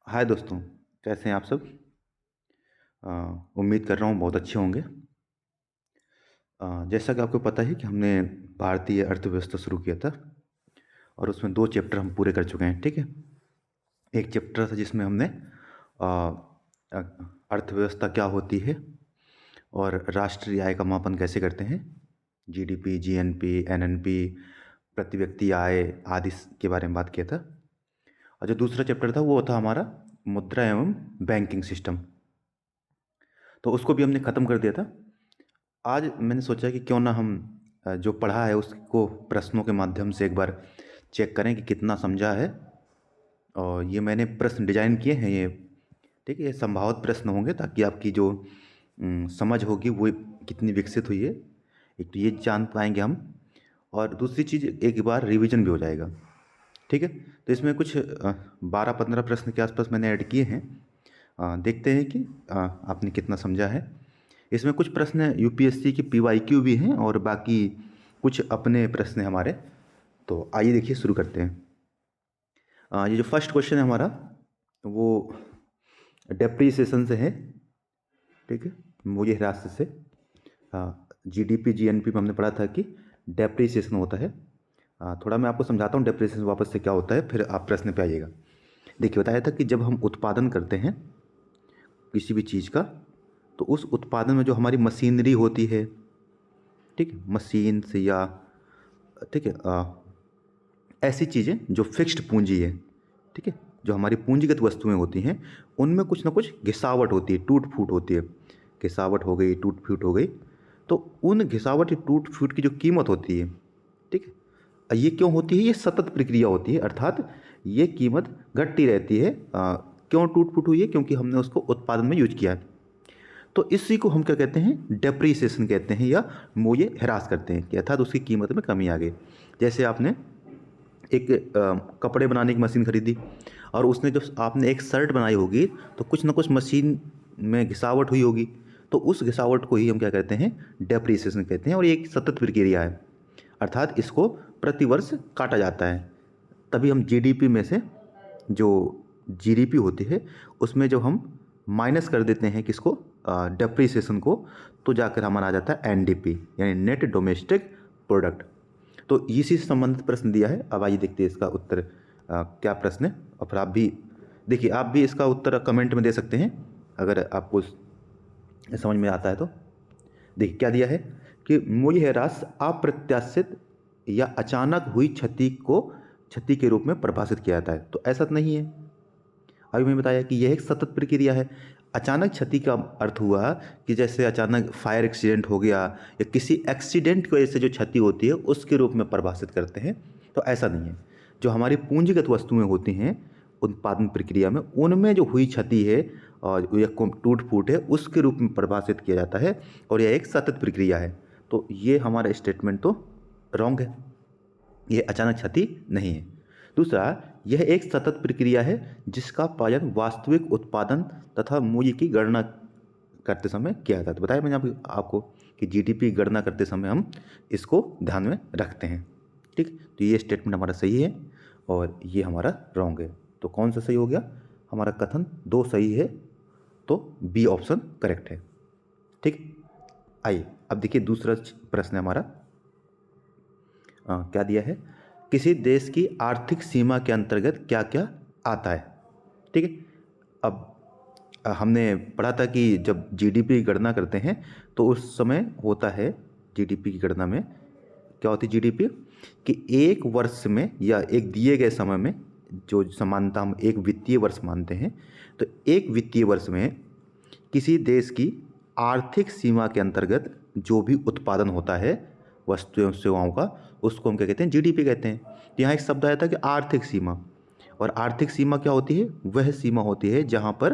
हाय दोस्तों, कैसे हैं आप सब। अ, उम्मीद कर रहा हूँ बहुत अच्छे होंगे। जैसा कि आपको पता है कि हमने भारतीय अर्थव्यवस्था शुरू किया था और उसमें 2 चैप्टर हम पूरे कर चुके हैं, ठीक है। एक चैप्टर था जिसमें हमने अ, अ, अर्थव्यवस्था क्या होती है और राष्ट्रीय आय का मापन कैसे करते हैं, जीडीपी, जीएनपी, एनएनपी, प्रति व्यक्ति आय आदि के बारे में बात किया था। और जो दूसरा चैप्टर था वो था हमारा मुद्रा एवं बैंकिंग सिस्टम, तो उसको भी हमने ख़त्म कर दिया था। आज मैंने सोचा कि क्यों ना हम जो पढ़ा है उसको प्रश्नों के माध्यम से एक बार चेक करें कि कितना समझा है। और ये मैंने प्रश्न डिजाइन किए हैं ये, ठीक है। ये संभावित प्रश्न होंगे ताकि आपकी जो समझ होगी वो कितनी विकसित हुई है, एक तो ये जान पाएंगे हम। और दूसरी चीज़, एक बार रिवीजन भी हो जाएगा, ठीक है। तो इसमें कुछ 12-15 प्रश्न के आसपास मैंने ऐड किए हैं। देखते हैं कि आपने कितना समझा है। इसमें कुछ प्रश्न यूपीएससी की पीवाईक्यू भी हैं और बाकी कुछ अपने प्रश्न हैं हमारे। तो आइए देखिए, शुरू करते हैं। ये जो फर्स्ट क्वेश्चन है हमारा वो डेप्रीसिएशन से है, ठीक है। मूल्य ह्रास से जीडीपी जीएनपी में हमने पढ़ा था कि डेप्रीसिएशन होता है। थोड़ा मैं आपको समझाता हूँ डेप्रीसिएशन वापस से क्या होता है, फिर आप प्रश्न पे आइएगा। देखिए, बताया था कि जब हम उत्पादन करते हैं किसी भी चीज़ का, तो उस उत्पादन में जो हमारी मशीनरी होती है, ठीक है, मशीन से या, ठीक है, ऐसी चीज़ें जो फिक्स्ड पूंजी है, ठीक है, जो हमारी पूंजीगत वस्तुएं होती हैं, उनमें कुछ ना कुछ घिसावट होती है, टूट फूट होती है। घिसावट हो गई, टूट फूट हो गई, तो उन घिसावट या टूट फूट की जो कीमत होती है, ठीक है, ये क्यों होती है? ये सतत प्रक्रिया होती है, अर्थात ये कीमत घटती रहती है। क्यों टूट फूट हुई है? क्योंकि हमने उसको उत्पादन में यूज किया है। तो इसी को हम क्या कहते हैं? डेप्रीसिएशन कहते हैं, या मूल्य ह्रास करते हैं, कि अर्थात उसकी कीमत में कमी आ गई। जैसे आपने एक कपड़े बनाने की मशीन खरीदी और उसने जो आपने एक शर्ट बनाई होगी, तो कुछ ना कुछ मशीन में घिसावट हुई होगी, तो उस घिसावट को ही हम क्या कहते हैं? डेप्रीसिएशन कहते हैं। और ये एक सतत प्रक्रिया है, अर्थात इसको प्रतिवर्ष काटा जाता है। तभी हम जीडीपी में से जो जीडीपी होती है उसमें जब हम माइनस कर देते हैं किसको? डेप्रीसिएशन को, तो जाकर हमारा आ जाता है एनडीपी, यानी नेट डोमेस्टिक प्रोडक्ट। तो इसी से संबंधित प्रश्न दिया है। अब आइए देखते हैं इसका उत्तर क्या प्रश्न है, और फिर आप भी देखिए, आप भी इसका उत्तर कमेंट में दे सकते हैं अगर आपको समझ में आता है तो। देखिए क्या दिया है कि मूल्य ह्रास अप्रत्याशित या अचानक हुई क्षति के रूप में परिभाषित किया जाता है। तो ऐसा तो नहीं है, अभी मैंने बताया कि यह एक सतत प्रक्रिया है। अचानक क्षति का अर्थ हुआ कि जैसे अचानक फायर एक्सीडेंट हो गया या किसी एक्सीडेंट की वजह से जो क्षति होती है उसके रूप में परिभाषित करते हैं। तो ऐसा नहीं है। जो हमारी पूंजीगत वस्तुएं होती हैं उत्पादन प्रक्रिया में, उनमें जो हुई क्षति है और या टूट फूट है, उसके रूप में परिभाषित किया जाता है, और यह एक सतत प्रक्रिया है। तो ये हमारा स्टेटमेंट तो रॉन्ग है, ये अचानक क्षति नहीं है। दूसरा, यह एक सतत प्रक्रिया है जिसका पालन वास्तविक उत्पादन तथा मूल्य की गणना करते समय किया जाता है। तो बताया मैंने आपको कि जीडीपी गणना करते समय हम इसको ध्यान में रखते हैं, ठीक। तो ये स्टेटमेंट हमारा सही है और ये हमारा रॉन्ग है। तो कौन सा सही हो गया? हमारा कथन 2 सही है, तो बी ऑप्शन करेक्ट है, ठीक। आइए अब देखिए दूसरा प्रश्न है हमारा। क्या दिया है? किसी देश की आर्थिक सीमा के अंतर्गत क्या क्या आता है, ठीक है। अब हमने पढ़ा था कि जब जीडीपी की गणना करते हैं तो उस समय होता है, जीडीपी की गणना में क्या होती है जीडीपी, कि एक वर्ष में या एक दिए गए समय में, जो समानता हम एक वित्तीय वर्ष मानते हैं, तो एक वित्तीय वर्ष में किसी देश की आर्थिक सीमा के अंतर्गत जो भी उत्पादन होता है वस्तु एवं सेवाओं का, उसको हम क्या कहते हैं? जीडीपी कहते हैं। तो यहाँ एक शब्द आया था कि आर्थिक सीमा, और आर्थिक सीमा क्या होती है? वह सीमा होती है जहाँ पर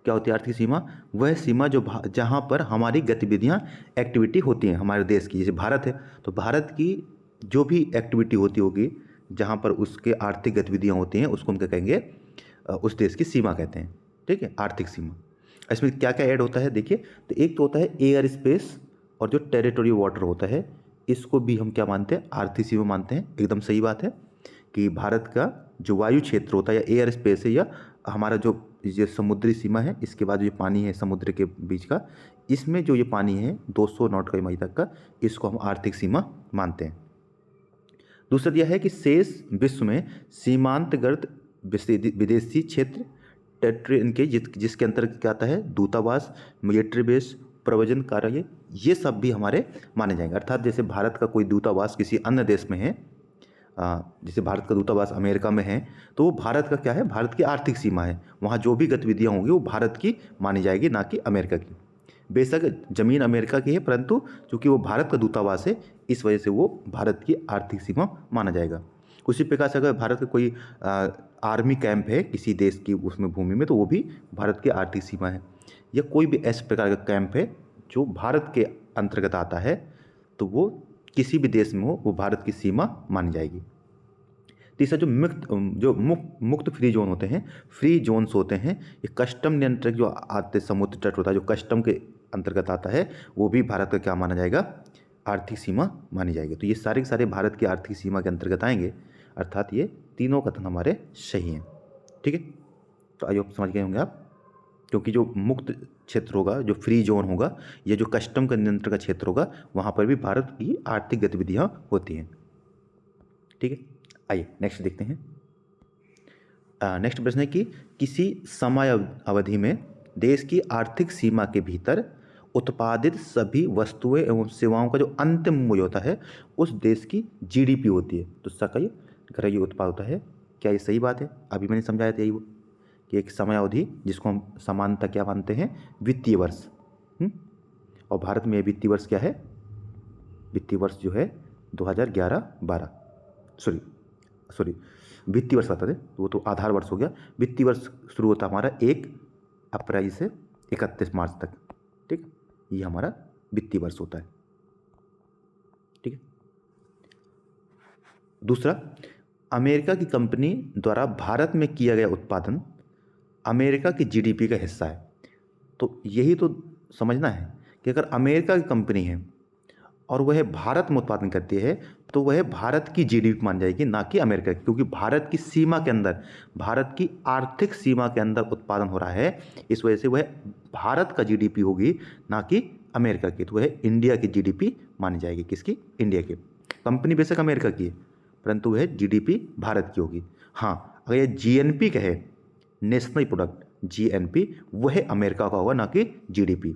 क्या होती है? आर्थिक सीमा वह सीमा जो जहाँ पर हमारी गतिविधियाँ, एक्टिविटी होती हैं हमारे देश की। जैसे भारत है तो भारत की जो भी एक्टिविटी होती होगी, जहाँ पर उसके आर्थिक गतिविधियाँ होती हैं, उसको हम क्या कहेंगे? उस देश की सीमा कहते हैं, ठीक है, आर्थिक सीमा। इसमें क्या क्या ऐड होता है देखिए, तो एक तो होता है एयर स्पेस, और जो टेरिटोरियल वाटर होता है, इसको भी हम क्या मानते हैं? आर्थिक सीमा मानते हैं। एकदम सही बात है कि भारत का जो वायु क्षेत्र होता है या एयर स्पेस है या हमारा जो ये समुद्री सीमा है, इसके बाद जो पानी है समुद्र के बीच का, इसमें जो ये पानी है 200 नॉटिकल माइल तक का, इसको हम आर्थिक सीमा मानते हैं। दूसरा दिया है कि शेष विश्व में सीमांतगत विदेशी क्षेत्र टेरिटरी के जिसके अंतर्गत क्या आता है, दूतावास, मिलिट्री बेस, प्रव्रजन कार्यालय, ये सब भी हमारे माने जाएंगे। अर्थात जैसे भारत का कोई दूतावास किसी अन्य देश में है, जैसे भारत का दूतावास अमेरिका में है, तो वो भारत का क्या है, भारत की आर्थिक सीमा है। वहाँ जो भी गतिविधियाँ होंगी वो भारत की मानी जाएगी, ना कि अमेरिका की। बेशक ज़मीन अमेरिका की है, परंतु चूँकि वो भारत का दूतावास है, इस वजह से वो भारत की आर्थिक सीमा माना जाएगा। उसी प्रकार से अगर भारत का कोई आर्मी कैंप है किसी देश की उसमें भूमि में, तो वो भी भारत की आर्थिक सीमा है। या कोई भी ऐसे प्रकार का कैंप है जो भारत के अंतर्गत आता है, तो वो किसी भी देश में हो, वो भारत की सीमा मानी जाएगी। तीसरा जो मुक्त फ्री जोन होते हैं, फ्री जोन्स होते हैं, ये कस्टम नियंत्रक जो आते समुद्र तट होता है, जो कस्टम के अंतर्गत आता है, वो भी भारत का क्या माना जाएगा, आर्थिक सीमा मानी जाएगी। तो ये सारे के सारे भारत की आर्थिक सीमा के अंतर्गत आएंगे, अर्थात ये तीनों कथन हमारे सही हैं। ठीक है, तो आइए समझ गए होंगे आप, क्योंकि जो मुक्त क्षेत्र होगा, जो फ्री जोन होगा, या जो कस्टम का नियंत्रण का क्षेत्र होगा, वहाँ पर भी भारत की आर्थिक गतिविधियाँ होती हैं। ठीक है, आइए नेक्स्ट देखते हैं। नेक्स्ट प्रश्न है कि किसी समय अवधि में देश की आर्थिक सीमा के भीतर उत्पादित सभी वस्तुएं एवं सेवाओं का जो अंतिम मूल्य होता है, उस देश की जीडीपी होती है। तो इसका ये घरेलू उत्पाद होता है। क्या ये सही बात है? अभी मैंने समझाया था यही वो, कि एक समय अवधि जिसको हम सामान्यतः क्या मानते हैं, वित्तीय वर्ष। और भारत में वित्तीय वर्ष क्या है, वित्तीय वर्ष जो है 2011-12, सॉरी वित्तीय वर्ष आता है, तो वो तो आधार वर्ष हो गया। वित्तीय वर्ष शुरू होता है हमारा 1 अप्रैल से 31 मार्च तक। ठीक, ये हमारा वित्तीय वर्ष होता है। ठीक है, दूसरा, अमेरिका की कंपनी द्वारा भारत में किया गया उत्पादन अमेरिका की जीडीपी का हिस्सा है। तो यही तो समझना है कि अगर अमेरिका की कंपनी है और वह भारत में उत्पादन करती है, तो वह भारत की जीडीपी मान जाएगी, ना कि अमेरिका की, क्योंकि भारत की सीमा के अंदर, भारत की आर्थिक सीमा के अंदर उत्पादन हो रहा है। इस वजह से वह भारत का जीडीपी होगी, ना कि अमेरिका की। तो वह इंडिया की जीडीपी मानी जाएगी। किसकी? इंडिया की। कंपनी बेशक अमेरिका की है, परंतु वह जीडीपी भारत की होगी। हाँ, अगर यह जीएनपी कहे, नेशनल प्रोडक्ट, जीएनपी, वह अमेरिका का होगा, ना कि जीडीपी।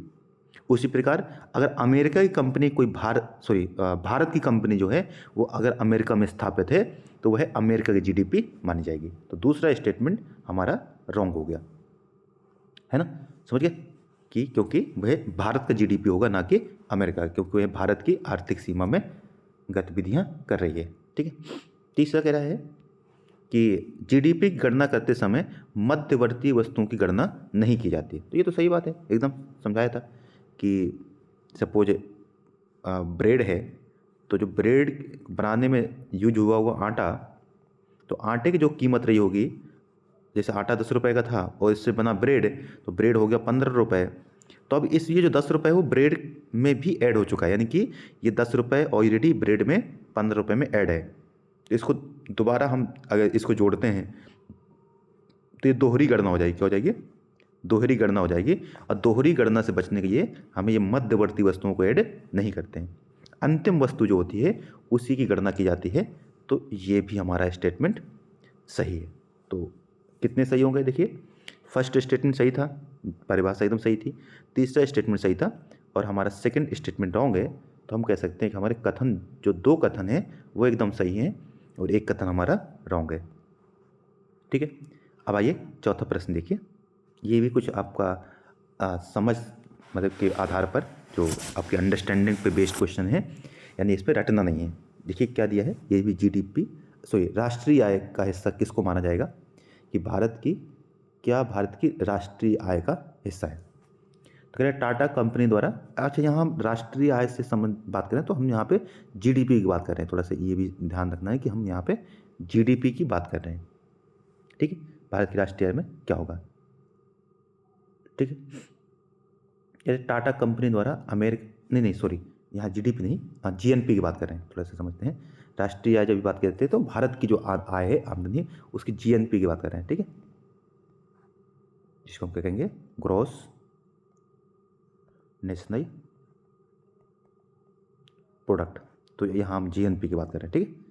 उसी प्रकार अगर अमेरिका की कंपनी कोई भारत की कंपनी जो है वो अगर अमेरिका में स्थापित है, तो वह अमेरिका की जीडीपी मानी जाएगी। तो दूसरा स्टेटमेंट हमारा रॉन्ग हो गया, है ना? समझ गए कि क्योंकि वह भारत का जीडीपी होगा, ना कि अमेरिका, क्योंकि वह भारत की आर्थिक सीमा में गतिविधियाँ कर रही है। ठीक है, तीसरा कह रहा है कि जीडीपी की गणना करते समय मध्यवर्ती वस्तुओं की गणना नहीं की जाती। तो ये तो सही बात है, एकदम समझाया था कि सपोज ब्रेड है, तो जो ब्रेड बनाने में यूज हुआ हुआ आटा, तो आटे की जो कीमत रही होगी, जैसे आटा 10 रुपये का था और इससे बना ब्रेड, तो ब्रेड हो गया 15 रुपये। तो अब ये जो 10 रुपये वो ब्रेड में भी ऐड हो चुका है, यानी कि ये 10 रुपये ऑलरेडी ब्रेड में 15 रुपये में ऐड है। तो इसको दोबारा हम अगर इसको जोड़ते हैं, तो ये दोहरी गणना हो जाएगी। क्या हो जाएगी? दोहरी गणना हो जाएगी। और दोहरी गणना से बचने के लिए हमें ये मध्यवर्ती वस्तुओं को ऐड नहीं करते हैं, अंतिम वस्तु जो होती है उसी की गणना की जाती है। तो ये भी हमारा स्टेटमेंट सही है। तो कितने सही होंगे? देखिए, फर्स्ट स्टेटमेंट सही था, परिभाषा एकदम सही थी, तीसरा स्टेटमेंट सही था, और हमारा सेकंड स्टेटमेंट रॉन्ग है। तो हम कह सकते हैं कि हमारे कथन, जो 2 कथन हैं वो एकदम सही हैं और एक कथन हमारा रॉन्ग है। ठीक है, अब आइए चौथा प्रश्न देखिए। ये भी कुछ आपका समझ मतलब के आधार पर, जो आपके अंडरस्टैंडिंग पे बेस्ड क्वेश्चन है, यानी इस पर रटना नहीं है। देखिए क्या दिया है, ये भी जीडीपी राष्ट्रीय आय का हिस्सा किसको माना जाएगा, कि भारत की राष्ट्रीय आय का हिस्सा है। तो कह रहे टाटा कंपनी द्वारा, अच्छा यहाँ हम राष्ट्रीय आय से संबंध बात करें तो हम यहाँ पे जीडीपी की बात कर रहे हैं। थोड़ा सा ये भी ध्यान रखना है कि हम यहाँ पे जीडीपी की बात कर रहे हैं। ठीक है, भारत की राष्ट्रीय आय में क्या होगा। ठीक है, जैसे टाटा कंपनी द्वारा यहाँ जीडीपी नहीं, हाँ जीएनपी की बात कर रहे हैं, थोड़ा सा समझते हैं। राष्ट्रीय आय जब भी बात करते हैं तो भारत की जो आय है, आमदनी है, उसकी जीएनपी की बात कर रहे हैं, ठीक है, जिसको हम क्या कहेंगे, ग्रॉस नेशनल प्रोडक्ट। तो यहाँ हम जीएनपी की बात कर रहे हैं, ठीक है।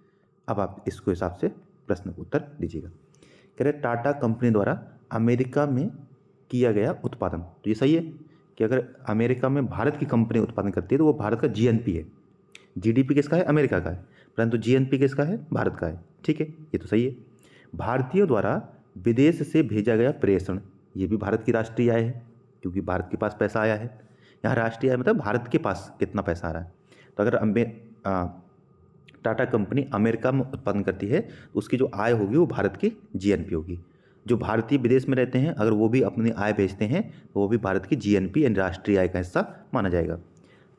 अब आप इसको हिसाब से प्रश्न का उत्तर दीजिएगा। कह रहे टाटा कंपनी द्वारा अमेरिका में किया गया उत्पादन, तो ये सही है कि अगर अमेरिका में भारत की कंपनी उत्पादन करती है तो वो भारत का जीएनपी है। जीडीपी किसका है, अमेरिका का है, परंतु जीएनपी किसका है, भारत का है, ठीक है, ये तो सही है। भारतीयों द्वारा विदेश से भेजा गया प्रेषण, ये भी भारत की राष्ट्रीय आय है, क्योंकि भारत के पास पैसा आया है। यहाँ राष्ट्रीय आय मतलब भारत के पास कितना पैसा आ रहा है। तो अगर टाटा कंपनी अमेरिका में उत्पादन करती है तो उसकी जो आय होगी वो भारत की जीएनपी होगी। जो भारतीय विदेश में रहते हैं अगर वो भी अपनी आय भेजते हैं तो वो भी भारत की जीएनपी यानी राष्ट्रीय आय का हिस्सा माना जाएगा।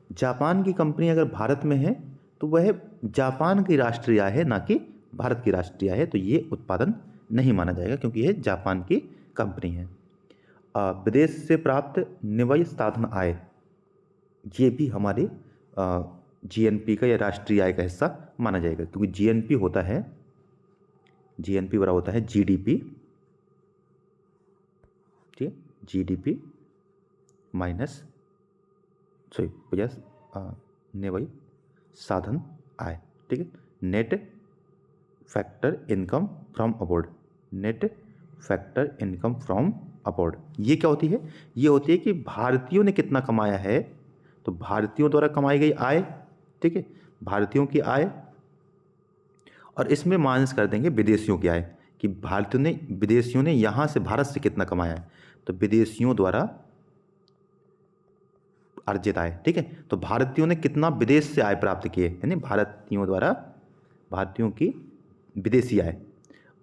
जापान की कंपनी अगर भारत में है तो वह जापान की राष्ट्रीय आय है, ना कि भारत की राष्ट्रीय आय है, तो ये उत्पादन नहीं माना जाएगा क्योंकि यह जापान की कंपनी है। विदेश से प्राप्त निव्वय साधन आय, ये भी हमारे जीएनपी का या राष्ट्रीय आय का हिस्सा माना जाएगा, क्योंकि जीएनपी होता है, जीएनपी बराबर होता है जीडीपी, ठीक है, जीडीपी माइनस प्लस निव्वय साधन आय, ठीक है, net factor income from abroad, net factor income from abroad. ये क्या होती है, ये होती है कि भारतीयों ने कितना कमाया है, तो भारतीयों द्वारा कमाई गई आय, ठीक है, भारतीयों की आय, और इसमें माइनस कर देंगे विदेशियों की आय कि विदेशियों ने यहाँ से भारत से कितना कमाया है, तो विदेशियों द्वारा अर्जित आय, ठीक है। तो भारतीयों ने कितना विदेश से आय प्राप्त किए, यानी भारतीयों द्वारा भारतीयों की विदेशी आय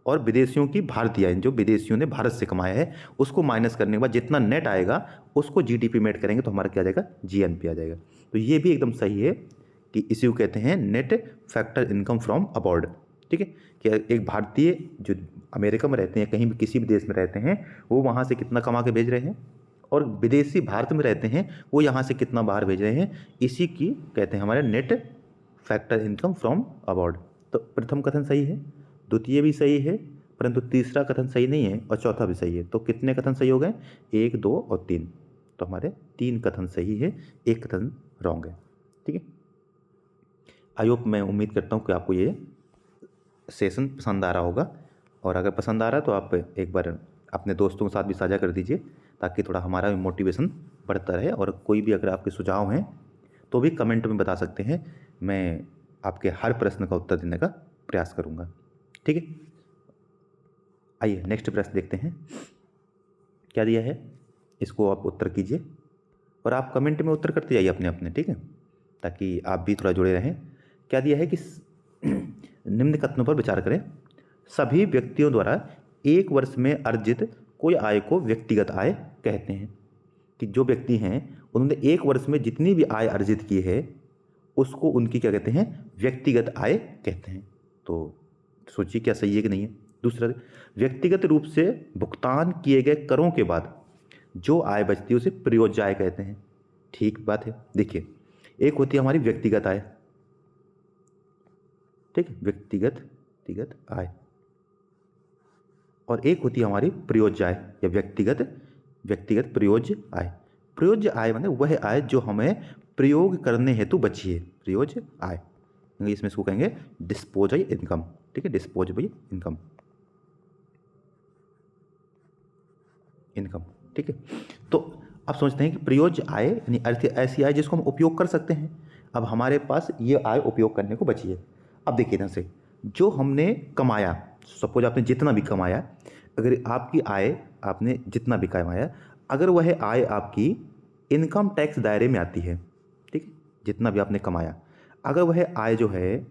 और विदेशियों की भारतीय आय, जो विदेशियों ने भारत से कमाया है उसको माइनस करने के बाद जितना नेट आएगा उसको जीडीपी में ऐड करेंगे तो हमारा क्या आ जाएगा, जीएनपी आ जाएगा। तो ये भी एकदम सही है कि इसी को कहते हैं नेट फैक्टर इनकम फ्रॉम अबॉर्ड, ठीक है, कि एक भारतीय जो अमेरिका में रहते हैं, कहीं भी किसी भी देश में रहते हैं, वो वहाँ से कितना कमा के भेज रहे हैं, और विदेशी भारत में रहते हैं वो यहाँ से कितना बाहर भेज रहे हैं, इसी की कहते हैं हमारे नेट फैक्टर इनकम फ्रॉम अबॉर्ड। तो प्रथम कथन सही है, द्वितीय भी सही है, परंतु तीसरा कथन सही नहीं है और चौथा भी सही है। तो कितने कथन सही हो गए, 1, 2 और 3, तो हमारे 3 कथन सही है, 1 कथन रॉन्ग है, ठीक है। आई होप, मैं उम्मीद करता हूँ कि आपको ये सेशन पसंद आ रहा होगा, और अगर पसंद आ रहा है तो आप एक बार अपने दोस्तों के साथ भी साझा कर दीजिए ताकि थोड़ा हमारा भी मोटिवेशन बढ़ता रहे। और कोई भी अगर आपके सुझाव हैं तो भी कमेंट में बता सकते हैं, मैं आपके हर प्रश्न का उत्तर देने का प्रयास करूँगा, ठीक है। आइए नेक्स्ट प्रश्न देखते हैं, क्या दिया है, इसको आप उत्तर कीजिए और आप कमेंट में उत्तर करते जाइए अपने अपने, ठीक है, ताकि आप भी थोड़ा जुड़े रहें। क्या दिया है कि निम्न कथनों पर विचार करें। सभी व्यक्तियों द्वारा एक वर्ष में अर्जित कोई आय को व्यक्तिगत आय कहते हैं, कि जो व्यक्ति हैं उन्होंने एक वर्ष में जितनी भी आय अर्जित की है उसको उनकी क्या कहते हैं, व्यक्तिगत आय कहते हैं। तो सोचिए क्या सही है कि नहीं है। दूसरा, व्यक्तिगत रूप से भुगतान किए गए करों के बाद जो आय बचती है उसे प्रयोज्य आय कहते हैं, ठीक बात है। देखिए, एक होती है हमारी व्यक्तिगत आय, ठीक है, व्यक्तिगत आय, और एक होती है हमारी प्रयोज्य आय या व्यक्तिगत प्रयोज्य आय। प्रयोज्य आय माने वह आय जो हमें प्रयोग करने हेतु बची है, प्रयोज्य आय, इसमें इसको कहेंगे डिस्पोजेबल इनकम, ठीक है, डिस्पोजेबल इनकम, ठीक है। तो अब सोचते हैं कि प्रयोज्य आय यानी अर्थ ऐसी आय जिसको हम उपयोग कर सकते हैं। अब हमारे पास ये आय उपयोग करने को बची है। अब देखिए इधर से जो हमने कमाया, सपोज आपने जितना भी कमाया, अगर आपकी आय आपने जितना भी कमाया, अगर वह आय आपकी इनकम टैक्स दायरे में आती है, ठीक है, जितना भी आपने कमाया, अगर वह आय जो है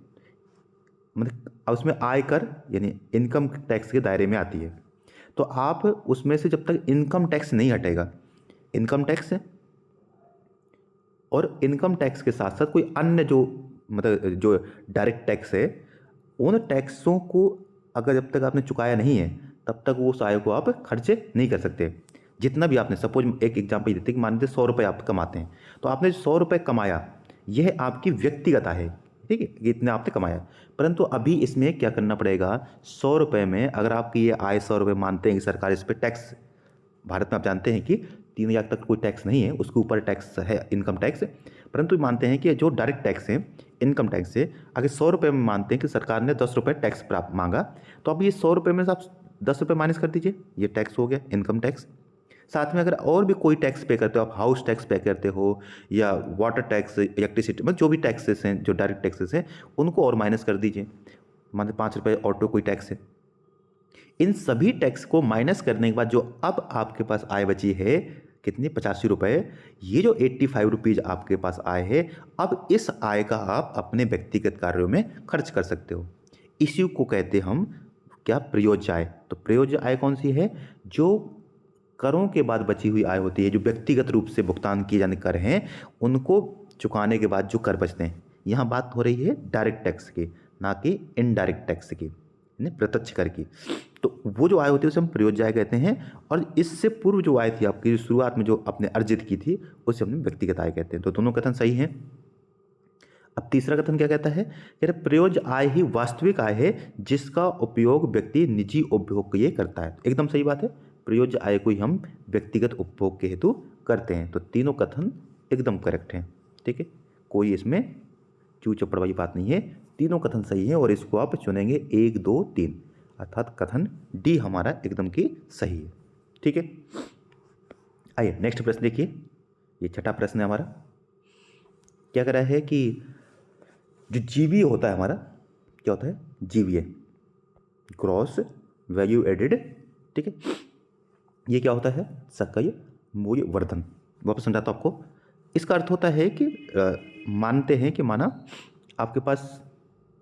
मतलब उसमें आयकर यानी इनकम टैक्स के दायरे में आती है, तो आप उसमें से जब तक इनकम टैक्स नहीं हटेगा, इनकम टैक्स और इनकम टैक्स के साथ साथ कोई अन्य जो मतलब जो डायरेक्ट टैक्स है, उन टैक्सों को अगर जब तक आपने चुकाया नहीं है तब तक वो उस आय को आप खर्चे नहीं कर सकते। जितना भी आपने, सपोज एक एग्जांपल देते हैं कि मान लीजिए 100 रुपये आप कमाते हैं, तो आपने 100 रुपये कमाया, यह आपकी व्यक्तिगत आय है, ठीक है, कि इतने आपने कमाया। परंतु अभी इसमें क्या करना पड़ेगा, 100 रुपये में अगर आपकी ये आय 100 रुपये मानते हैं कि सरकार इस पर टैक्स, भारत में आप जानते हैं कि 3,000 तक कोई टैक्स नहीं है, उसके ऊपर टैक्स है इनकम टैक्स, परंतु मानते हैं कि जो डायरेक्ट टैक्स है इनकम टैक्स से, अगर 100 रुपये में मानते हैं कि सरकार ने 10 रुपये टैक्स प्राप्त मांगा, तो अब ये 100 रुपये में से आप 10 रुपये माइनस कर दीजिए, ये टैक्स हो गया इनकम टैक्स। साथ में अगर और भी कोई टैक्स पे करते हो, आप हाउस टैक्स पे करते हो या वाटर टैक्स, इलेक्ट्रिसिटी, मतलब जो भी टैक्सेस हैं, जो डायरेक्ट टैक्सेस हैं, उनको और माइनस कर दीजिए। मान लीजिए 5 रुपये ऑटो कोई टैक्स है, इन सभी टैक्स को माइनस करने के बाद जो अब आपके पास आय बची है कितनी, 85 रुपये, ये जो 85 रुपीज़ आपके पास आय है, अब इस आय का आप अपने व्यक्तिगत कार्यों में खर्च कर सकते हो। इसी को कहते हम क्या, प्रयोज्य आय। तो प्रयोज्य आय कौन सी है, जो करों के बाद बची हुई आय होती है, जो व्यक्तिगत रूप से भुगतान किए जाने कर हैं, उनको चुकाने के बाद जो कर बचते हैं। यहाँ बात हो रही है डायरेक्ट टैक्स की, ना कि इनडायरेक्ट टैक्स की, प्रत्यक्ष कर की। तो वो जो आय होती है उसे हम प्रयोज्य आय कहते हैं, और इससे पूर्व जो आय थी आपकी, जो शुरुआत में जो आपने अर्जित की थी, उसे हमने व्यक्तिगत आय कहते हैं। तो दोनों कथन सही हैं। अब तीसरा कथन क्या कहता है, कह रहे प्रयोज्य आय ही वास्तविक आय है जिसका उपयोग व्यक्ति निजी उपभोग के लिए करता है। एकदम सही बात है, प्रयोज्य आय को ही हम व्यक्तिगत उपभोग के हेतु करते हैं। तो तीनों कथन एकदम करेक्ट हैं, ठीक है, कोई इसमें चू चप्पड़ वाली बात नहीं है, तीनों कथन सही है, और इसको आप चुनेंगे 1, 2, 3, अर्थात कथन डी हमारा एकदम की सही है, ठीक है। आइए नेक्स्ट प्रश्न देखिए, ये छठा प्रश्न है हमारा। क्या कह रहा है कि जो जीवीए होता है हमारा, क्या होता है, जीवीए, ग्रॉस वैल्यू एडेड, ठीक है, ये क्या होता है, सक्रिय मूल्य वर्धन। वापस समझाता हूं आपको। इसका अर्थ होता है कि मानते हैं कि माना आपके पास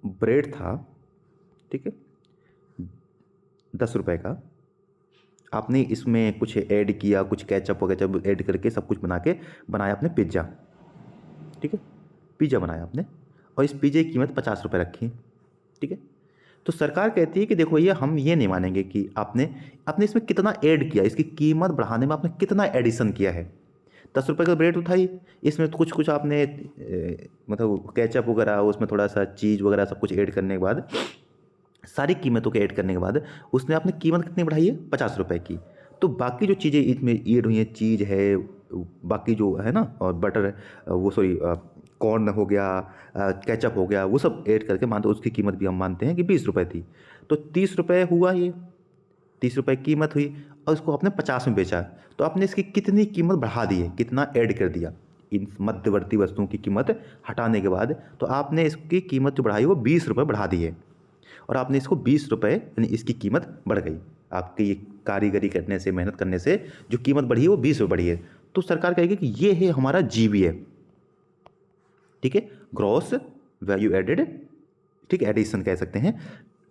ब्रेड था, ठीक है, 10 रुपये का, आपने इसमें कुछ ऐड किया, कुछ केचप वगैरह ऐड करके सब कुछ बनाया आपने पिज्ज़ा, ठीक है, पिज़्ज़ा बनाया आपने, और इस पिज़्ज़े की कीमत 50 रुपये रखी, ठीक है। तो सरकार कहती है कि देखो ये हम ये नहीं मानेंगे कि आपने इसमें कितना ऐड किया, इसकी कीमत बढ़ाने में आपने कितना एडिशन किया है। 10 रुपये का ब्रेड उठाई, इसमें तो कुछ आपने मतलब केचप वगैरह, उसमें थोड़ा सा चीज़ वगैरह सब कुछ ऐड करने के बाद, सारी कीमतों को ऐड करने के बाद उसने आपने कीमत कितनी बढ़ाई है, 50 रुपये की। तो बाकी जो चीज़ें इसमें ऐड हुई हैं, चीज़ है, बाकी जो है ना, और बटर है, वो सॉरी कॉर्न हो गया, केचप हो गया, वो सब ऐड करके मानते, उसकी कीमत भी हम मानते हैं कि 20 रुपये थी। तो 30 रुपये हुआ, ये 30 रुपये कीमत हुई, और इसको आपने 50 में बेचा, तो आपने इसकी कितनी कीमत बढ़ा दी है, कितना ऐड कर दिया, इन मध्यवर्ती वस्तुओं की कीमत हटाने के बाद, तो आपने इसकी कीमत जो बढ़ाई वो 20 रुपये बढ़ा दी है, और आपने इसको 20 रुपये, यानी इसकी कीमत बढ़ गई। आपकी ये कारीगरी करने से, मेहनत करने से जो कीमत बढ़ी है वो 20 रुपये बढ़ी है। तो सरकार कहेगी कि ये है हमारा जीवीए, ठीक है, ग्रॉस वैल्यू एडेड, ठीक है, एडिशन कह सकते हैं,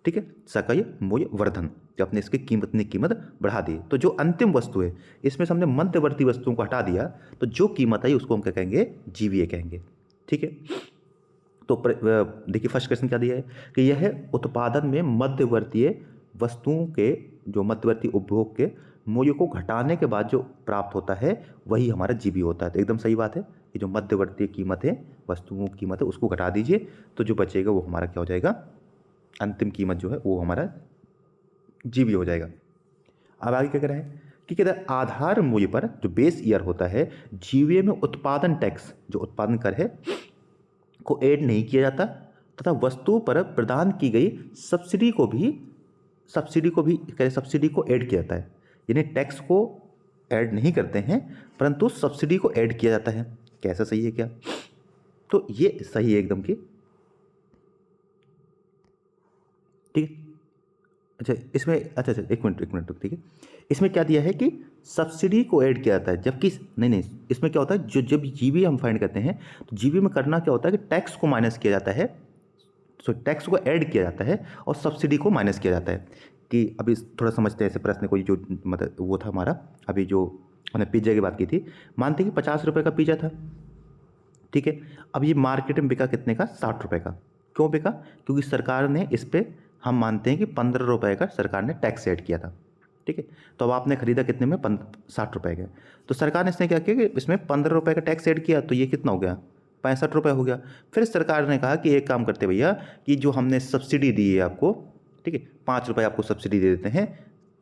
ठीक है, सक्रिय मूल्य वर्धन, जो आपने इसकी कीमत बढ़ा दी। तो जो अंतिम वस्तु है, इसमें से हमने मध्यवर्ती वस्तुओं को हटा दिया, तो जो कीमत आई उसको हम क्या कहेंगे, जीवीए कहेंगे, ठीक है। तो देखिए फर्स्ट क्वेश्चन क्या दिया है कि यह उत्पादन में मध्यवर्ती वस्तुओं के, जो मध्यवर्ती उपभोग के मूल्य को घटाने के बाद जो प्राप्त होता है वही हमारा जीबी होता है। तो एकदम सही बात है, कि जो मध्यवर्ती कीमत है, वस्तुओं की कीमत है, उसको घटा दीजिए, तो जो बचेगा वो हमारा क्या हो जाएगा, अंतिम कीमत जो है वो हमारा जीबी हो जाएगा। अब आगे क्या कह रहा है कि कहता है आधार मूल्य पर, जो बेस ईयर होता है, जीवीए में उत्पादन टैक्स, जो उत्पादन कर है, को ऐड नहीं किया जाता, तथा वस्तु पर प्रदान की गई सब्सिडी को भी सब्सिडी को ऐड किया जाता है। यानी टैक्स को ऐड नहीं करते हैं, परंतु सब्सिडी को ऐड किया जाता है। कैसा सही है क्या? तो ये सही है एकदम की, ठीक है। अच्छा इसमें, अच्छा एक मिनट ठीक है। इसमें क्या दिया है कि सब्सिडी को ऐड किया जाता है, जबकि नहीं, इसमें क्या होता है, जो जब जीबी हम फाइंड करते हैं, तो जीबी में करना क्या होता है कि टैक्स को माइनस किया जाता है, सो टैक्स को ऐड किया जाता है और सब्सिडी को माइनस किया जाता है। कि अभी थोड़ा समझते हैं ऐसे प्रश्न को, जो मतलब वो था हमारा, अभी जो हमने पिज्ज़ा की बात की थी, मानते हैं कि 50 रुपये का पिज्ज़ा था, ठीक है। अब ये मार्केट में बिका कितने का, 60 रुपये का। क्यों बिका? क्योंकि सरकार ने इस पर, हम मानते हैं कि 15 रुपये का सरकार ने टैक्स ऐड किया था, ठीक है। तो अब आपने खरीदा कितने में, 60 रुपये का। तो सरकार ने इसने क्या किया कि इसमें 15 रुपये का टैक्स ऐड किया, तो ये कितना हो गया, ₹65 हो गया। फिर सरकार ने कहा कि एक काम करते भैया कि जो हमने सब्सिडी दी है आपको, ठीक है, ₹5 आपको सब्सिडी दे देते हैं,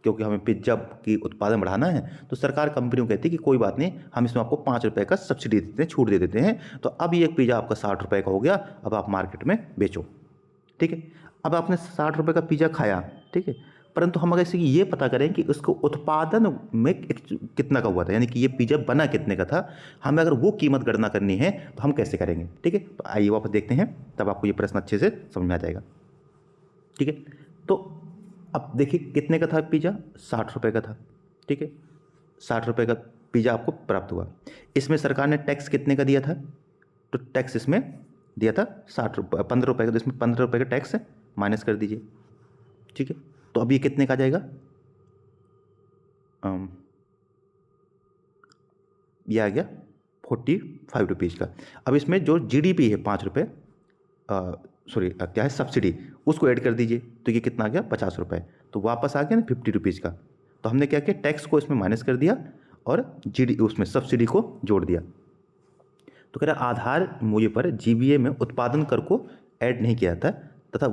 क्योंकि हमें पिज्ज़ा की उत्पादन बढ़ाना है। तो सरकार कंपनी को कहती है कि कोई बात नहीं, हम इसमें आपको ₹5 का सब्सिडी देते हैं, छूट दे देते हैं। तो अब ये पिज़्ज़ा आपका ₹60 का हो गया, अब आप मार्केट में बेचो, ठीक है। अब आपने ₹60 का पिज़्ज़ा खाया, ठीक है, परंतु हम अगर इसे ये पता करें कि उसको उत्पादन में कितना का हुआ था, यानी कि ये पिज़्ज़ा बना कितने का था, हमें अगर वो कीमत गणना करनी है तो हम कैसे करेंगे, ठीक है। तो आइए वापस देखते हैं, तब आपको ये प्रश्न अच्छे से समझ में आ जाएगा, ठीक है। तो अब देखिए कितने का था पिज़्ज़ा, ₹60 का था, ठीक है। ₹60 का पिज़्ज़ा आपको प्राप्त हुआ। इसमें सरकार ने टैक्स कितने का दिया था, तो टैक्स इसमें दिया था ₹15 का, तो इसमें ₹15 का टैक्स माइनस कर दीजिए, ठीक है। तो अब ये कितने का आ जाएगा, ये आ गया ₹45 का। अब इसमें जो जीडीपी है ₹5, सॉरी क्या है, सब्सिडी, उसको ऐड कर दीजिए, तो ये कितना आ गया, ₹50। तो वापस आ गया ना ₹50 का। तो हमने क्या किया, टैक्स को इसमें माइनस कर दिया और उसमें सब्सिडी को जोड़ दिया। तो कह रहा आधार मूल्य पर जीवीए में उत्पादन कर को ऐड नहीं किया जाता तथा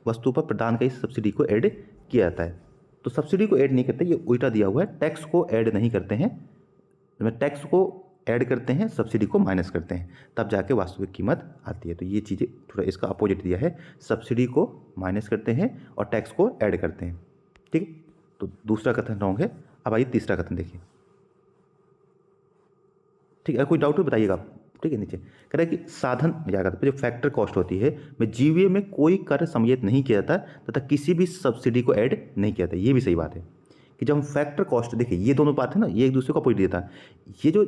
वस्तु पर प्रदान की सब्सिडी को ऐड किया जाता है। तो सब्सिडी को ऐड नहीं करते, ये उल्टा दिया हुआ है, टैक्स को ऐड नहीं करते हैं, टैक्स को ऐड करते हैं, सब्सिडी को माइनस करते हैं, तब जाके वास्तविक कीमत आती है। तो ये चीज़ें थोड़ा इसका अपोजिट दिया है, सब्सिडी को माइनस करते हैं और टैक्स को ऐड करते हैं, ठीक है। तो दूसरा कथन रॉन्ग है। अब आइए तीसरा कथन देखिए, ठीक है। कोई डाउट हो बताइएगा आप, ठीक है। नीचे कह रहा है कि साधन लागत पर जो फैक्टर कॉस्ट होती है में जीवीए में कोई कर समायोजित नहीं किया जाता तथा किसी भी सब्सिडी को ऐड नहीं किया जाता। ये भी सही बात है कि जब हम फैक्टर कॉस्ट, देखिए ये दोनों बात है ना, ये एक दूसरे को अपोजिट देता है। ये जो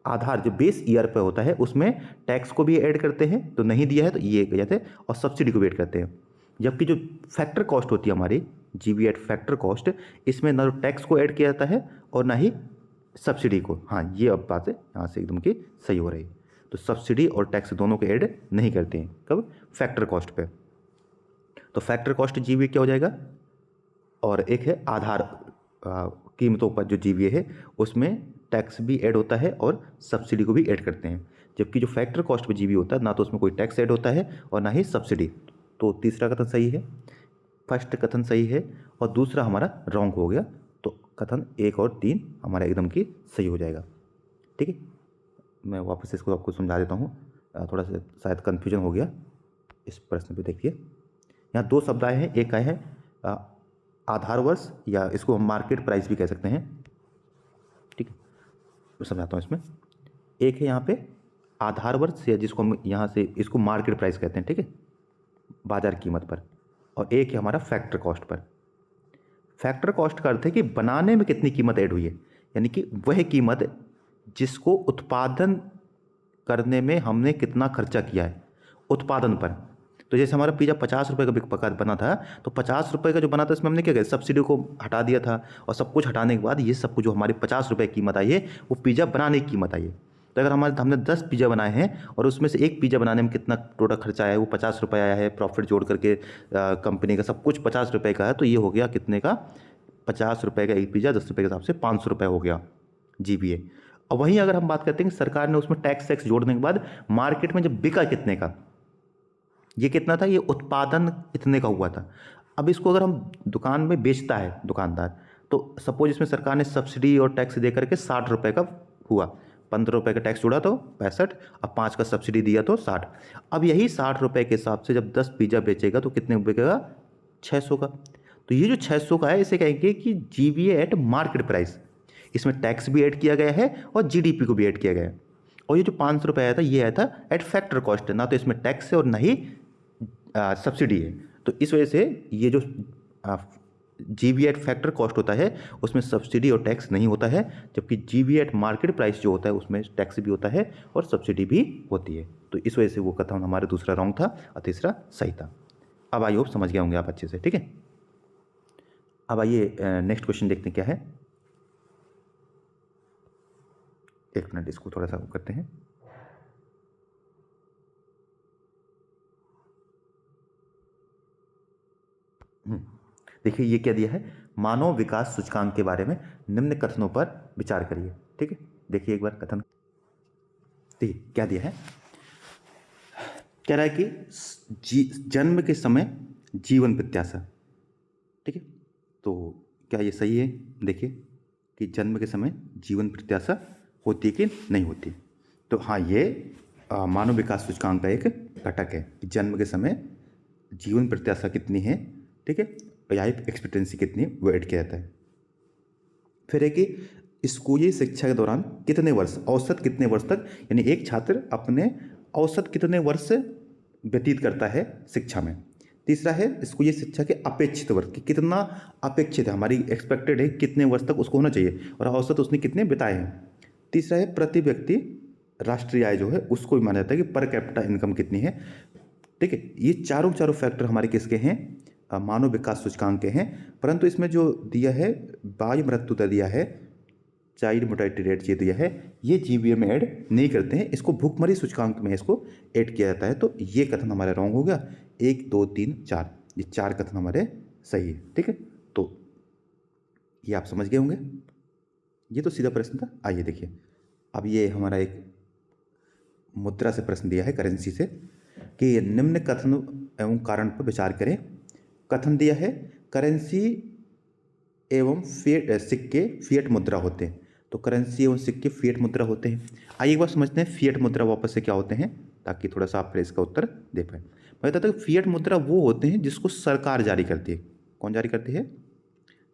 आधार जो बेस ईयर पर होता है उसमें टैक्स को भी ऐड करते हैं, तो नहीं दिया है तो ये कह जाते हैं, और सब्सिडी को भी ऐड करते हैं। जबकि जो फैक्टर कॉस्ट होती है हमारी जीवीए एट फैक्टर कॉस्ट, इसमें ना तो टैक्स को ऐड किया जाता है और ना ही सब्सिडी को। हाँ, ये अब बात है यहाँ से एकदम की सही हो रही है। तो सब्सिडी और टैक्स दोनों को ऐड नहीं करते हैं, कब, फैक्टर कॉस्ट पे। तो फैक्टर कॉस्ट जीवीए क्या हो जाएगा, और एक है आधार कीमतों पर जो जीवीए है उसमें टैक्स भी ऐड होता है और सब्सिडी को भी ऐड करते हैं। जबकि जो फैक्टर कॉस्ट पे जीवीए होता है ना तो उसमें कोई टैक्स ऐड होता है और ना ही सब्सिडी। तो तीसरा कथन सही है, फर्स्ट कथन सही है और दूसरा हमारा रॉन्ग हो गया। तो कथन 1 और 3 हमारा एकदम की सही हो जाएगा, ठीक है। मैं वापस इसको आपको समझा देता हूँ, थोड़ा सा शायद कन्फ्यूजन हो गया इस प्रश्न पे। देखिए यहाँ 2 शब्द आए हैं, एक आए हैं आधार वर्ष, या इसको हम मार्केट प्राइस भी कह सकते हैं, ठीक है। मैं समझाता हूँ इसमें, एक है यहाँ पे आधार वर्ष, या जिसको हम यहाँ से इसको मार्केट प्राइस कहते हैं, ठीक है, बाजार कीमत पर, और एक है हमारा factor cost per. Factor cost का अर्थ है कि बनाने में कितनी कीमत ऐड हुई है, यानी कि वह कीमत जिसको उत्पादन करने में हमने कितना खर्चा किया है उत्पादन पर। तो जैसे हमारा पिज़्ज़ा ₹50 का बना था, तो ₹50 का जो बना था इसमें हमने क्या किया, सब्सिडी को हटा दिया था, और सब कुछ हटाने के बाद ये सब कुछ जो हमारी ₹50 कीमत आई है वो पिज़्ज़ा बनाने की कीमत आई है। तो अगर हमने 10 पिज़्ज़ा बनाए हैं और उसमें से एक पिज़्ज़ा बनाने में कितना टोटल खर्चा आया है, वो ₹50 आया है, प्रॉफिट जोड़ करके कंपनी का सब कुछ ₹50 का है, तो ये हो गया कितने का, ₹50 का एक पिज़्ज़ा, ₹10 के हिसाब से ₹500 हो गया जीवीए। और वहीं अगर हम बात करते हैं कि सरकार ने उसमें टैक्स जोड़ने के बाद मार्केट में जब बिका कितने का, ये कितना था, ये उत्पादन इतने का हुआ था। अब इसको अगर हम दुकान में बेचता है दुकानदार, तो सपोज इसमें सरकार ने सब्सिडी और टैक्स दे करके ₹60 का हुआ, ₹15 का टैक्स जोड़ा तो 65, अब 5 का सब्सिडी दिया तो 60। अब यही ₹60 के हिसाब से जब 10 पिज़्ज़ा बेचेगा तो कितने बिकेगा, 600 का। तो ये जो 600 का है इसे कहेंगे कि जीवीए एट मार्केट प्राइस। इसमें टैक्स भी ऐड किया गया है और जीडीपी को भी ऐड किया गया है। और ये जो ₹500 आया था ये आया था एट फैक्टर कॉस्ट, ना तो इसमें टैक्स है और ना ही सब्सिडी है। तो इस वजह से ये जो जीवी एट फैक्टर कॉस्ट होता है उसमें सब्सिडी और टैक्स नहीं होता है, जबकि जीवी एट मार्केट प्राइस जो होता है उसमें टैक्स भी होता है और सब्सिडी भी होती है। तो इस वजह से वो कथन हमारा दूसरा रॉन्ग था और तीसरा सही था। अब आई होप समझ गए होंगे आप अच्छे से, ठीक है। अब आइए नेक्स्ट क्वेश्चन देखते हैं क्या है। एक मिनट इसको थोड़ा सा करते हैं। देखिए ये क्या दिया है, मानव विकास सूचकांक के बारे में निम्न कथनों पर विचार करिए, ठीक है। देखिए एक बार कथन, देखिए क्या दिया है, कह रहा है कि जन्म के समय जीवन प्रत्याशा, ठीक है। तो क्या ये सही है? देखिए कि जन्म के समय जीवन प्रत्याशा होती है कि नहीं होती। तो हाँ, ये मानव विकास सूचकांक का एक घटक है कि जन्म के समय जीवन प्रत्याशा कितनी है, ठीक है, लाइफ एक्सपेक्टेंसी कितनी, वो ऐड किया जाता है। फिर है कि स्कूली शिक्षा के दौरान कितने वर्ष, औसत कितने वर्ष तक, यानी एक छात्र अपने औसत कितने वर्ष व्यतीत करता है शिक्षा में। तीसरा है स्कूली शिक्षा के अपेक्षित वर्ष, कि कितना अपेक्षित है, हमारी एक्सपेक्टेड है कितने वर्ष तक उसको होना चाहिए, और औसत उसने कितने बिताए हैं। तीसरा है प्रति व्यक्ति राष्ट्रीय आय जो है उसको भी माना जाता है कि पर कैपिटा इनकम कितनी है, ठीक है। ये चारों फैक्टर हमारे किसके हैं? मानव विकास सूचकांक के हैं। परंतु इसमें जो दिया है बाह्य मृत्यु दर दिया है, चाइल्ड मोर्टेलिटी रेट ये दिया है, ये जीबीए में ऐड नहीं करते हैं, इसको भूखमरी सूचकांक में इसको ऐड किया जाता है। तो ये कथन हमारा रॉन्ग हो गया। 1 2 3 4, ये 4 कथन हमारे सही है, ठीक है। तो ये आप समझ गए होंगे, ये तो सीधा प्रश्न था। आइए देखिए, अब ये हमारा एक मुद्रा से प्रश्न दिया है, करेंसी से, कि निम्न कथन एवं कारण पर विचार करें। कथन दिया है करेंसी एवं सिक्के फिएट मुद्रा होते हैं। तो करेंसी एवं सिक्के फिएट मुद्रा होते हैं। आइए एक बार समझते हैं फिएट मुद्रा वापस से क्या होते हैं, ताकि थोड़ा सा आप फिर इसका उत्तर दे पाए। मैं बताता हूँ, फिएट मुद्रा वो होते हैं जिसको सरकार जारी करती है। कौन जारी करती है?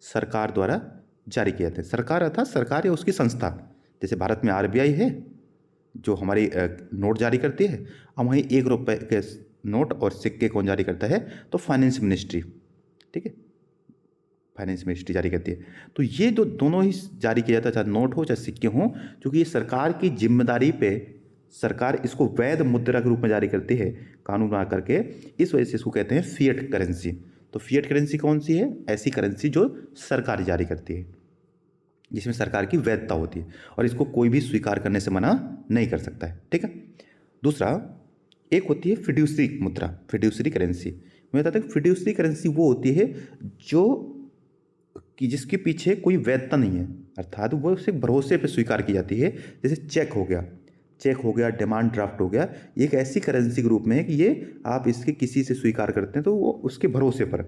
सरकार द्वारा जारी किए जाते हैं। सरकार अर्थात सरकार या उसकी संस्था, जैसे भारत में आरबीआई है जो हमारी नोट जारी करती है, और वहीं 1 रुपये के नोट और सिक्के कौन जारी करता है? तो फाइनेंस मिनिस्ट्री, ठीक है, फाइनेंस मिनिस्ट्री जारी करती है। तो ये जो दोनों ही जारी किया जाता है, चाहे नोट हो चाहे सिक्के हों, क्योंकि ये सरकार की जिम्मेदारी पे सरकार इसको वैध मुद्रा के रूप में जारी करती है कानून बना करके, इस वजह से इसको कहते हैं फिएट करेंसी। तो फिएट करेंसी कौन सी है? ऐसी करेंसी जो सरकार जारी करती है, जिसमें सरकार की वैधता होती है, और इसको कोई भी स्वीकार करने से मना नहीं कर सकता है, ठीक है। दूसरा, एक होती है फिड्यूसरी मुद्रा, फिड्यूसरी करेंसी। मैं बताता हूँ, फिड्यूसरी करेंसी वो होती है जो कि जिसके पीछे कोई वैधता नहीं है, अर्थात वो सिर्फ भरोसे पे स्वीकार की जाती है। जैसे चेक हो गया, डिमांड ड्राफ्ट हो गया, ये एक ऐसी करेंसी के रूप में है कि ये आप इसके किसी से स्वीकार करते हैं तो वो उसके भरोसे पर,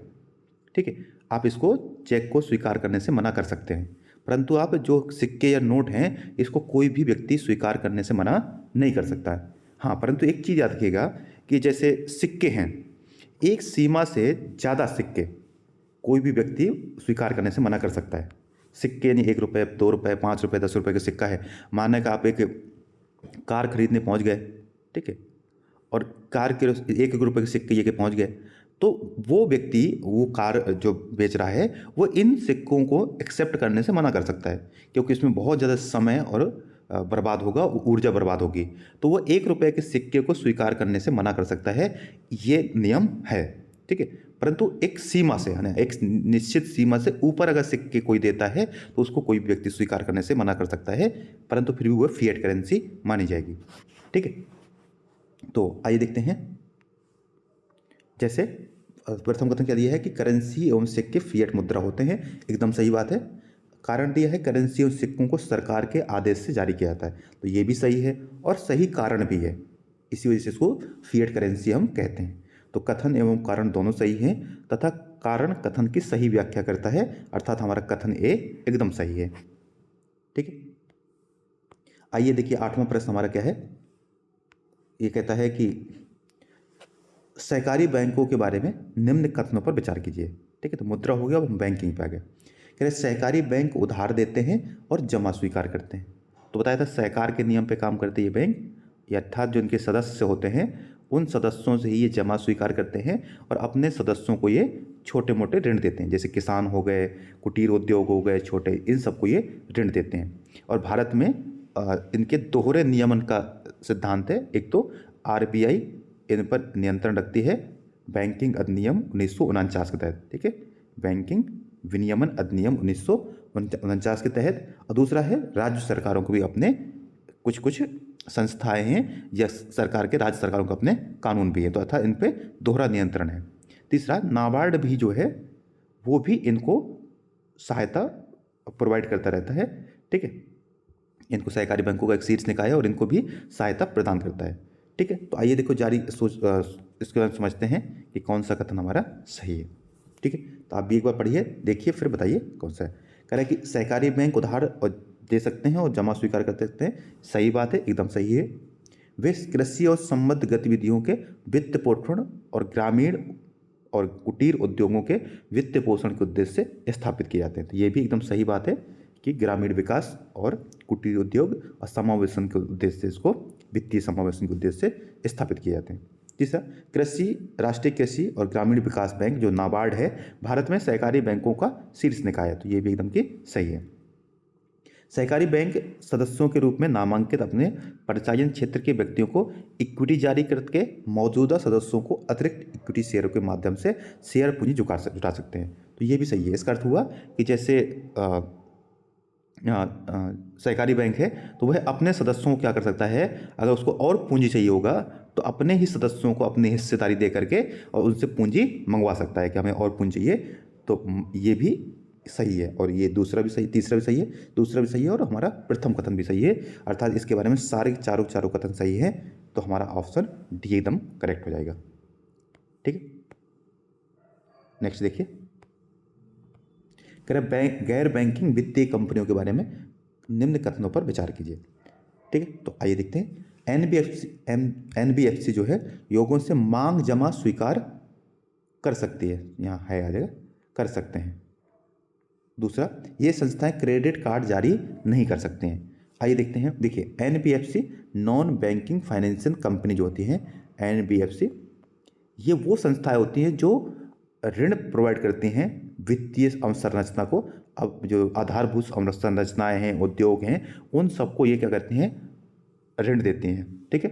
ठीक है, आप इसको चेक को स्वीकार करने से मना कर सकते हैं। परंतु आप जो सिक्के या नोट हैं, इसको कोई भी व्यक्ति स्वीकार करने से मना नहीं कर सकता है। हाँ, परंतु एक चीज़ याद रखिएगा कि जैसे सिक्के हैं, एक सीमा से ज़्यादा सिक्के कोई भी व्यक्ति स्वीकार करने से मना कर सकता है। सिक्के यानी 1 रुपये, 2 रुपये, 5 रुपये, 10 रुपये का सिक्का है। माना कि आप एक कार खरीदने पहुंच गए, ठीक है, और कार के 1 रुपये के सिक्के लेके पहुंच गए, तो वो व्यक्ति, वो कार जो बेच रहा है, वो इन सिक्कों को एक्सेप्ट करने से मना कर सकता है, क्योंकि इसमें बहुत ज़्यादा समय और बर्बाद होगा, ऊर्जा बर्बाद होगी। तो वो 1 रुपये के सिक्के को स्वीकार करने से मना कर सकता है, ये नियम है, ठीक है। परंतु एक सीमा से, है ना, एक निश्चित सीमा से ऊपर अगर सिक्के कोई देता है तो उसको कोई व्यक्ति स्वीकार करने से मना कर सकता है, परंतु फिर भी वह फिएट करेंसी मानी जाएगी, ठीक है। तो आइए देखते हैं, जैसे प्रथम कथन क्या दिया है कि करेंसी एवं सिक्के फिएट मुद्रा होते हैं, एकदम सही बात है। कारण दिया है करेंसी एवं सिक्कों को सरकार के आदेश से जारी किया जाता है, तो ये भी सही है, और सही कारण भी है, इसी वजह से इसको फिएट करेंसी हम कहते हैं। तो कथन एवं कारण दोनों सही हैं, तथा कारण कथन की सही व्याख्या करता है, अर्थात हमारा कथन ए एकदम सही है, ठीक है। आइए देखिए 8वां प्रश्न हमारा क्या है। ये कहता है कि सहकारी बैंकों के बारे में निम्न कथनों पर विचार कीजिए, ठीक है। तो मुद्रा हो गया, अब हम बैंकिंग पे आ गए। कह रहे सहकारी बैंक उधार देते हैं और जमा स्वीकार करते हैं। तो बताया था सहकार के नियम पे काम करते ये बैंक, या अर्थात जो इनके सदस्य होते हैं उन सदस्यों से ही ये जमा स्वीकार करते हैं, और अपने सदस्यों को ये छोटे मोटे ऋण देते हैं, जैसे किसान हो गए, कुटीर उद्योग हो गए छोटे, इन सबको ये ऋण देते हैं। और भारत में इनके दोहरे नियमन का सिद्धांत है। एक तो आरबीआई इन पर नियंत्रण रखती है बैंकिंग अधिनियम 1949 के तहत, ठीक है, बैंकिंग विनियमन अधिनियम 1949 के तहत। और दूसरा है राज्य सरकारों को भी अपने कुछ संस्थाएं हैं, या सरकार के राज्य सरकारों को अपने कानून भी हैं, तो अर्थात इन पे दोहरा नियंत्रण है। तीसरा, नाबार्ड भी जो है वो भी इनको सहायता प्रोवाइड करता रहता है, ठीक है। इनको सहकारी बैंकों का एक शीर्ष निकाय है और इनको भी सहायता प्रदान करता है। ठीक है, तो आइए देखो जारी इसके बाद समझते हैं कि कौन सा कथन हमारा सही है। ठीक है, तो आप भी एक बार पढ़िए, देखिए, फिर बताइए कौन सा है। कह रहा है कि सहकारी बैंक उधार दे सकते हैं और जमा स्वीकार कर सकते हैं। सही बात है, एकदम सही है। वे कृषि और संबद्ध गतिविधियों के वित्त पोषण और ग्रामीण और कुटीर उद्योगों के वित्त पोषण के उद्देश्य से स्थापित किए जाते हैं। तो ये भी एकदम सही बात है कि ग्रामीण विकास और कुटीर उद्योग और समावेशन के उद्देश्य से इसको वित्तीय समावेशन के उद्देश्य से स्थापित किए जाते हैं। तीसरा, कृषि राष्ट्रीय कृषि और ग्रामीण विकास बैंक जो नाबार्ड है भारत में सहकारी बैंकों का शीर्ष निकाय है। तो ये भी एकदम की सही है। सहकारी बैंक सदस्यों के रूप में नामांकित अपने परिचालन क्षेत्र के व्यक्तियों को इक्विटी जारी करके मौजूदा सदस्यों को अतिरिक्त इक्विटी शेयरों के माध्यम से शेयर पूंजी जुटा सकते हैं। तो ये भी सही है। इसका अर्थ हुआ कि जैसे सहकारी बैंक है तो वह अपने सदस्यों को क्या कर सकता है, अगर उसको और पूंजी चाहिए होगा तो अपने ही सदस्यों को अपनी हिस्सेदारी दे करके और उनसे पूंजी मंगवा सकता है कि हमें और पूंजी चाहिए। तो ये भी सही है। और ये दूसरा भी सही, तीसरा भी सही है, दूसरा भी सही है और हमारा प्रथम कथन भी सही है। अर्थात इसके बारे में सारे चारों कथन सही है। तो हमारा ऑप्शन डी एकदम करेक्ट हो जाएगा। ठीक है, नेक्स्ट देखिए, कह रहे गैर बैंकिंग वित्तीय कंपनियों के बारे में निम्न कथनों पर विचार कीजिए। ठीक है, तो आइए देखते हैं। एनबीएफसी जो है लोगों से मांग जमा स्वीकार कर सकती है, यहाँ है आ जाएगा, कर सकते हैं। दूसरा, ये संस्थाएं क्रेडिट कार्ड जारी नहीं कर सकते हैं। आइए देखते हैं। देखिए, NBFC non banking financial company जो होती हैं, एनबीएफसी ये वो संस्थाएं होती हैं जो ऋण प्रोवाइड करती हैं वित्तीय अवसंरचना को। अब जो आधारभूत अवसंरचनाएं हैं, उद्योग हैं, उन सबको ये क्या करती हैं, ऋण देती हैं। ठीक है,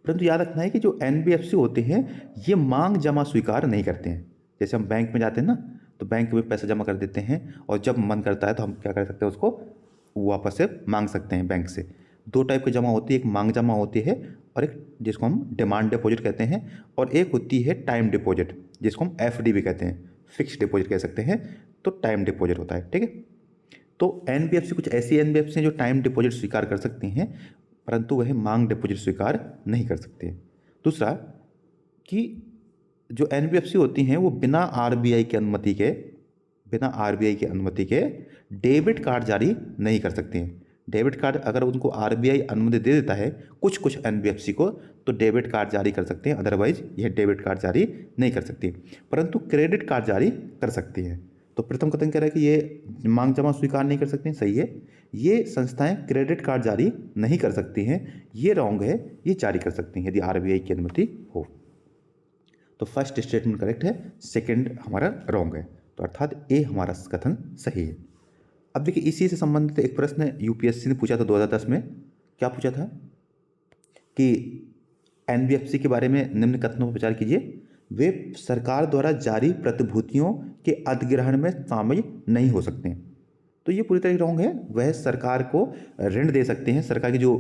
परंतु याद रखना है कि जो एनबीएफसी होते हैं ये मांग जमा स्वीकार नहीं करते हैं। जैसे हम बैंक में जाते हैं ना, तो बैंक में पैसा जमा कर देते हैं और जब मन करता है तो हम क्या कर सकते हैं, उसको वापस से मांग सकते हैं बैंक से। दो टाइप की जमा होती है, एक मांग जमा होती है और एक जिसको हम डिमांड डिपॉजिट कहते हैं, और एक होती है टाइम डिपॉजिट जिसको हम एफडी भी कहते हैं, फिक्स्ड डिपॉजिट कह सकते हैं। तो टाइम डिपॉजिट होता है। ठीक है, तो एनबीएफसी कुछ ऐसी एनबीएफसी हैं जो टाइम डिपॉजिट स्वीकार कर सकती हैं परंतु वह मांग डिपॉजिट स्वीकार नहीं कर सकते। दूसरा कि जो एनबीएफसी होती हैं वो बिना आरबीआई की अनुमति के डेबिट कार्ड जारी नहीं कर सकती हैं। डेबिट कार्ड अगर उनको आरबीआई अनुमति दे देता है कुछ एनबीएफसी को, तो डेबिट कार्ड जारी कर सकते हैं, अदरवाइज यह डेबिट कार्ड जारी नहीं कर सकती, परंतु क्रेडिट कार्ड जारी कर सकती हैं। तो प्रथम कथन कह रहा है कि ये मांग जमा स्वीकार नहीं कर सकती हैं, सही है। ये संस्थाएं क्रेडिट कार्ड जारी नहीं कर सकती हैं, ये रॉन्ग है, ये जारी कर सकती हैं यदि आरबीआई की अनुमति हो। तो फर्स्ट स्टेटमेंट करेक्ट है, सेकंड हमारा रॉन्ग है। तो अर्थात ए हमारा कथन सही है। अब देखिए, इसी से संबंधित एक प्रश्न यूपीएससी ने पूछा था 2010 में। क्या पूछा था कि एनबीएफसी के बारे में निम्न कथनों पर विचार कीजिए। वे सरकार द्वारा जारी प्रतिभूतियों के अधिग्रहण में शामिल नहीं हो सकते हैं। तो ये पूरी तरह रॉन्ग है। वह सरकार को ऋण दे सकते हैं, सरकार की जो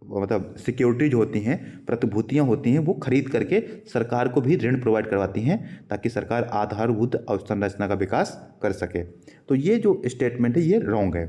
मतलब सिक्योरिटी जो होती हैं, प्रतिभूतियां होती हैं, वो खरीद करके सरकार को भी ऋण प्रोवाइड करवाती हैं ताकि सरकार आधारभूत अवसंरचना का विकास कर सके। तो ये जो स्टेटमेंट है ये रॉन्ग है।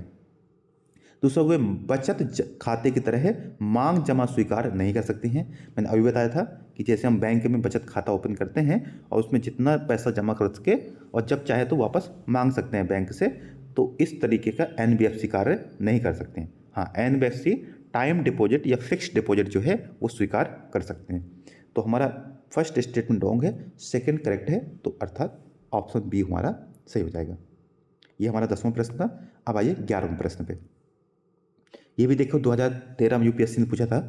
दूसरा, वे बचत खाते की तरह मांग जमा स्वीकार नहीं कर सकती हैं। मैंने अभी बताया था कि जैसे हम बैंक में बचत खाता ओपन करते हैं और उसमें जितना पैसा जमा कर सके और जब चाहे तो वापस मांग सकते हैं बैंक से, तो इस तरीके का एनबीएफसी कार्य नहीं कर सकते हैं। हाँ, एनबीएफसी टाइम डिपॉजिट या फिक्स्ड डिपॉजिट जो है वो स्वीकार कर सकते हैं। तो हमारा फर्स्ट स्टेटमेंट रॉन्ग है, सेकंड करेक्ट है, तो अर्थात ऑप्शन बी हमारा सही हो जाएगा। ये हमारा 10वां प्रश्न था। अब आइए 11वें प्रश्न पे। ये भी देखो 2013 में यूपीएससी ने पूछा था।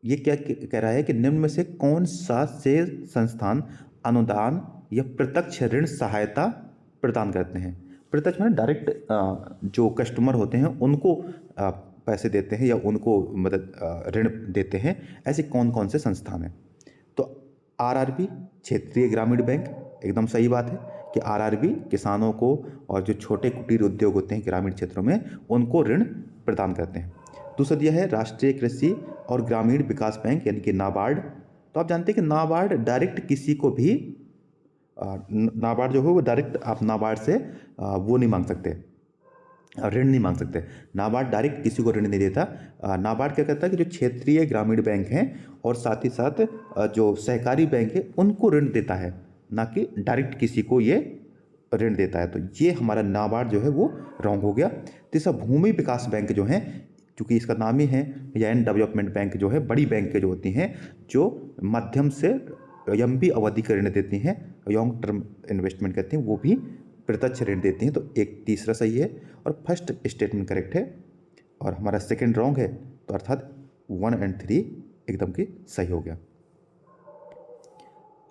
ये क्या कह रहा है कि निम्न में से कौन सा से संस्थान अनुदान या प्रत्यक्ष ऋण सहायता प्रदान करते हैं। प्रत्यक्ष में डायरेक्ट जो कस्टमर होते हैं उनको पैसे देते हैं या उनको मदद ऋण देते हैं, ऐसे कौन कौन से संस्थान हैं। तो आरआरबी क्षेत्रीय ग्रामीण बैंक, एकदम सही बात है कि आरआरबी किसानों को और जो छोटे कुटीर उद्योग होते हैं ग्रामीण क्षेत्रों में उनको ऋण प्रदान करते हैं। दूसरा दिया है राष्ट्रीय कृषि और ग्रामीण विकास बैंक यानी कि नाबार्ड। तो आप जानते हैं कि नाबार्ड डायरेक्ट किसी को भी नाबार्ड जो है वो डायरेक्ट आप नाबार्ड से वो नहीं मांग सकते, ऋण नहीं मांग सकते। नाबार्ड डायरेक्ट किसी को ऋण नहीं देता। नाबार्ड क्या करता है कि जो क्षेत्रीय ग्रामीण बैंक हैं और साथ ही साथ जो सहकारी बैंक है उनको ऋण देता है, ना कि डायरेक्ट किसी को ये ऋण देता है। तो ये हमारा नाबार्ड जो है वो रॉन्ग हो गया। तीसरा, भूमि विकास बैंक जो है, क्योंकि इसका नाम ही है लैंड डेवलपमेंट बैंक, जो है बड़ी बैंक जो होती हैं, जो मध्यम से लंबी अवधि का ऋण देती हैं, लॉन्ग टर्म इन्वेस्टमेंट कहते हैं, वो भी प्रत्यक्ष ऋण देती हैं। तो एक तीसरा सही है और फर्स्ट स्टेटमेंट करेक्ट है और हमारा सेकंड रॉन्ग है। तो अर्थात 1 और 3 एकदम की सही हो गया।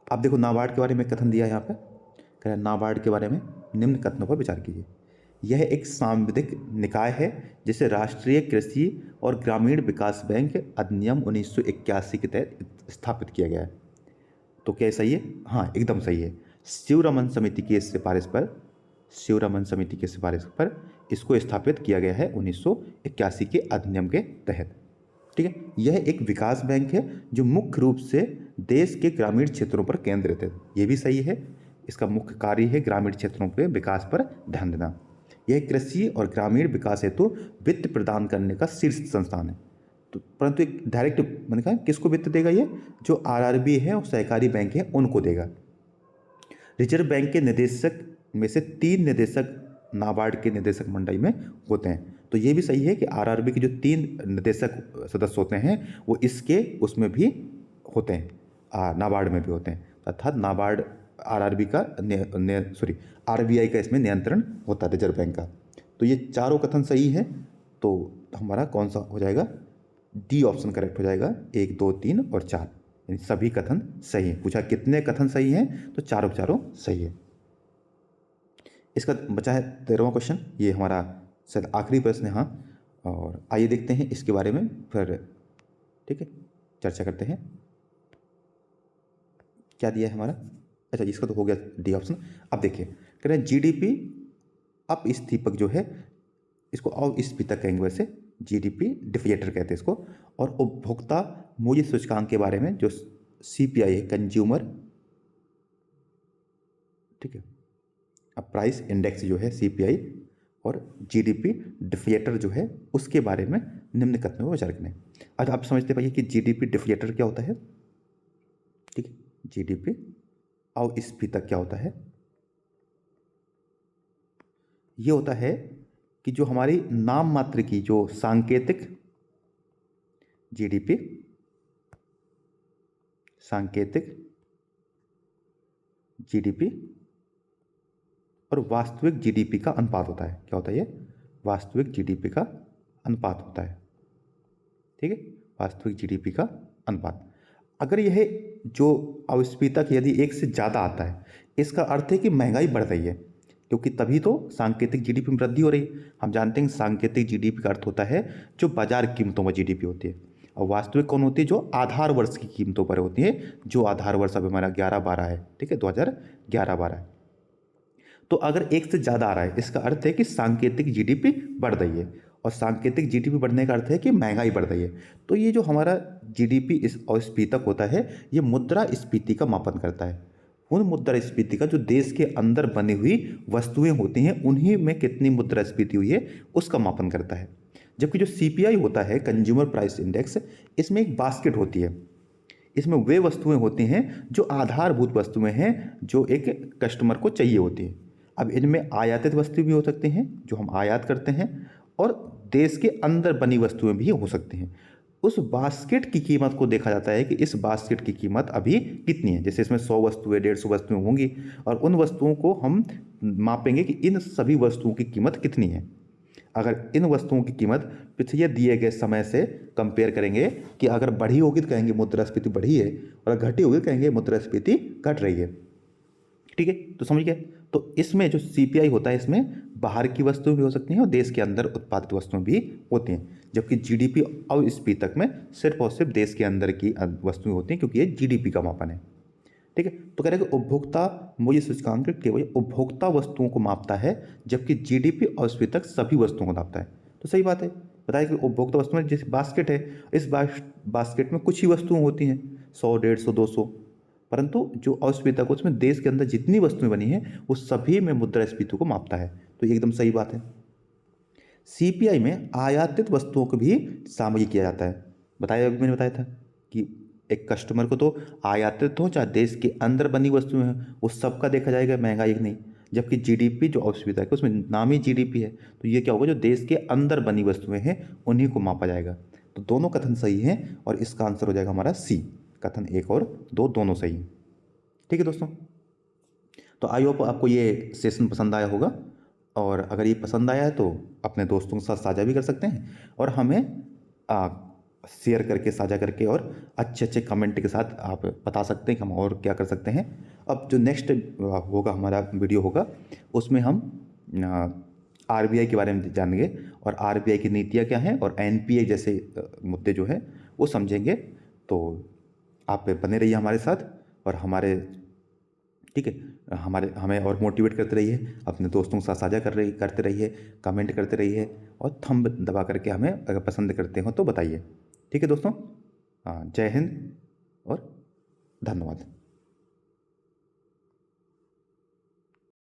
अब देखो नाबार्ड के बारे में कथन दिया है यहाँ पे, कह रहा है नाबार्ड के बारे में निम्न कथनों पर विचार कीजिए। यह एक सांविधिक निकाय है जिसे राष्ट्रीय कृषि और ग्रामीण विकास बैंक अधिनियम 1981 के तहत स्थापित किया गया है। तो क्या सही है? हाँ, एकदम सही है। शिवरमन समिति की सिफारिश पर इसको स्थापित किया गया है 1981 के अधिनियम के तहत। ठीक है, यह एक विकास बैंक है जो मुख्य रूप से देश के ग्रामीण क्षेत्रों पर केंद्रित है। ये भी सही है, इसका मुख्य कार्य है ग्रामीण क्षेत्रों के विकास पर ध्यान देना। यह कृषि और ग्रामीण विकास हेतु वित्त प्रदान करने का शीर्ष संस्थान है। तो परंतु एक डायरेक्ट मैंने कहा किसको वित्त देगा? ये जो आरआरबी है और सहकारी बैंक है उनको देगा। रिजर्व बैंक के निदेशक में से 3 निदेशक नाबार्ड के निदेशक मंडली में होते हैं। तो ये भी सही है कि आरआरबी के जो 3 निदेशक सदस्य होते हैं वो इसके उसमें भी होते हैं, नाबार्ड में भी होते हैं। अर्थात नाबार्ड आरआरबी का आरबीआई का इसमें नियंत्रण होता है, रिजर्व बैंक का। तो ये चारों कथन सही है। तो हमारा कौन सा हो जाएगा? डी ऑप्शन करेक्ट हो जाएगा। 1, 2, 3 और 4 यानी सभी कथन सही हैं। पूछा कितने कथन सही हैं, तो चारों सही है। इसका बचा है 13वां क्वेश्चन, ये हमारा शायद आखिरी प्रश्न है। हाँ, और आइए देखते हैं इसके बारे में, फिर ठीक है चर्चा करते हैं। क्या दिया है हमारा? अच्छा, इसका तो हो गया डी ऑप्शन। अब देखिए, कह रहे हैं जीडीपी अपस्थीपक जो है, इसको अस्थीपक कहेंगे वैसे, जीडीपी डिफिएटर कहते हैं इसको। और उपभोक्ता मूल्य सूचकांक के बारे में जो सीपीआई है, कंज्यूमर, ठीक है, अब प्राइस इंडेक्स जो है सीपीआई, और जीडीपी डिफिएटर जो है उसके बारे में निम्न कथनों पर विचार करें। आज आप समझते पाइए कि जीडीपी डिफिएटर क्या होता है। ठीक है, जीडीपी अस्थीपक क्या होता है? ये होता है कि जो हमारी नाम मात्र की जो सांकेतिक जीडीपी, सांकेतिक जीडीपी और वास्तविक जीडीपी का अनुपात होता है। क्या होता है ये? वास्तविक जीडीपी का अनुपात होता है। ठीक है, वास्तविक जीडीपी का अनुपात। अगर यह जो अवस्थितक यदि 1 से ज़्यादा आता है, इसका अर्थ है कि महंगाई बढ़ रही है, क्योंकि तभी तो सांकेतिक जीडीपी में वृद्धि हो रही है। हम जानते हैं सांकेतिक जीडीपी का अर्थ होता है जो बाजार कीमतों में जीडीपी होती है, और वास्तविक कौन होती है? जो आधार वर्ष की कीमतों पर होती है, जो आधार वर्ष अब हमारा 11-12 है। ठीक है, 2011-12 है। तो अगर 1 से ज़्यादा आ रहा है, इसका अर्थ है कि सांकेतिक जीडीपी बढ़ रही है, और सांकेतिक जीडीपी बढ़ने का अर्थ है कि महंगाई बढ़ रही है। तो ये जो हमारा जीडीपी इस स्फीतक होता है, ये मुद्रास्फीति का मापन करता है। उन मुद्रास्फीति का जो देश के अंदर बनी हुई वस्तुएं होती हैं उन्हीं में कितनी मुद्रास्फीति हुई है उसका मापन करता है। जबकि जो सीपीआई होता है, कंज्यूमर प्राइस इंडेक्स, इसमें एक बास्केट होती है। इसमें वे वस्तुएं होती हैं जो आधारभूत वस्तुएं हैं, जो एक कस्टमर को चाहिए होती है। अब इनमें आयातित वस्तु भी हो सकती हैं जो हम आयात करते हैं, और देश के अंदर बनी वस्तुएं भी हो सकती हैं। उस बास्केट की कीमत को देखा जाता है कि इस बास्केट की कीमत अभी कितनी है। जैसे इसमें 100 वस्तुएं, 150 वस्तुएं होंगी, और उन वस्तुओं को हम मापेंगे कि इन सभी वस्तुओं की कीमत कितनी है। अगर इन वस्तुओं की कीमत पिछले दिए गए समय से कंपेयर करेंगे कि अगर बढ़ी होगी तो कहेंगे मुद्रास्फीति बढ़ी है, और अगर घटी होगी तो कहेंगे मुद्रास्फीति घट रही है। ठीक है, तो समझ गए। तो इसमें जो सीपीआई होता है, इसमें बाहर की वस्तुएं भी हो सकती हैं और देश के अंदर उत्पादित वस्तुएं भी होती हैं। जबकि जीडीपी अवस्थितक में सिर्फ और सिर्फ देश के अंदर की वस्तुएं होती हैं, क्योंकि ये जीडीपी का मापन है। ठीक है, तो कह रहे हैं कि उपभोक्ता मूल्य सूचकांक केवल उपभोक्ता वस्तुओं को मापता है, जबकि जीडीपी अवस्थितक सभी वस्तुओं को मापता है। तो सही बात है, बताया कि उपभोक्ता वस्तुएं जैसे बास्केट है, इस बास्केट में कुछ ही वस्तुएं होती हैं, 100, 150, 200, परंतु जो अवस्थितक उसमें देश के अंदर जितनी वस्तुएं बनी हैं वो सभी में मुद्रास्फीति को मापता है। तो ये एकदम सही बात है। सीपीआई में आयातित वस्तुओं को भी शामिल किया जाता है। बताया, अभी मैंने बताया था कि एक कस्टमर को तो आयातित हो चाहे देश के अंदर बनी वस्तुएं हैं, उस सबका देखा जाएगा, महंगाई नहीं। जबकि जीडीपी जो असुविधा है उसमें नाम ही जीडीपी है, तो ये क्या होगा, जो देश के अंदर बनी वस्तुएं हैं उन्हीं को मापा जाएगा। तो दोनों कथन सही हैं और इसका आंसर हो जाएगा हमारा सी, कथन 1 और 2 दोनों सही हैं। ठीक है दोस्तों, तो आई होप आपको ये सेशन पसंद आया होगा, और अगर ये पसंद आया है तो अपने दोस्तों के साथ साझा भी कर सकते हैं, और हमें शेयर करके, साझा करके, और अच्छे अच्छे कमेंट के साथ आप बता सकते हैं कि हम और क्या कर सकते हैं। अब जो नेक्स्ट होगा, हमारा वीडियो होगा, उसमें हम आरबीआई के बारे में जानेंगे, और आरबीआई की नीतियाँ क्या हैं, और एनपीए जैसे मुद्दे जो हैं वो समझेंगे। तो आप बने रहिए हमारे साथ, और हमारे, ठीक है, हमें और मोटिवेट करते रहिए, अपने दोस्तों के साथ साझा करते रहिए, कमेंट करते रहिए, और थंब दबा करके हमें अगर पसंद करते हो तो बताइए। ठीक है दोस्तों, जय हिंद और धन्यवाद।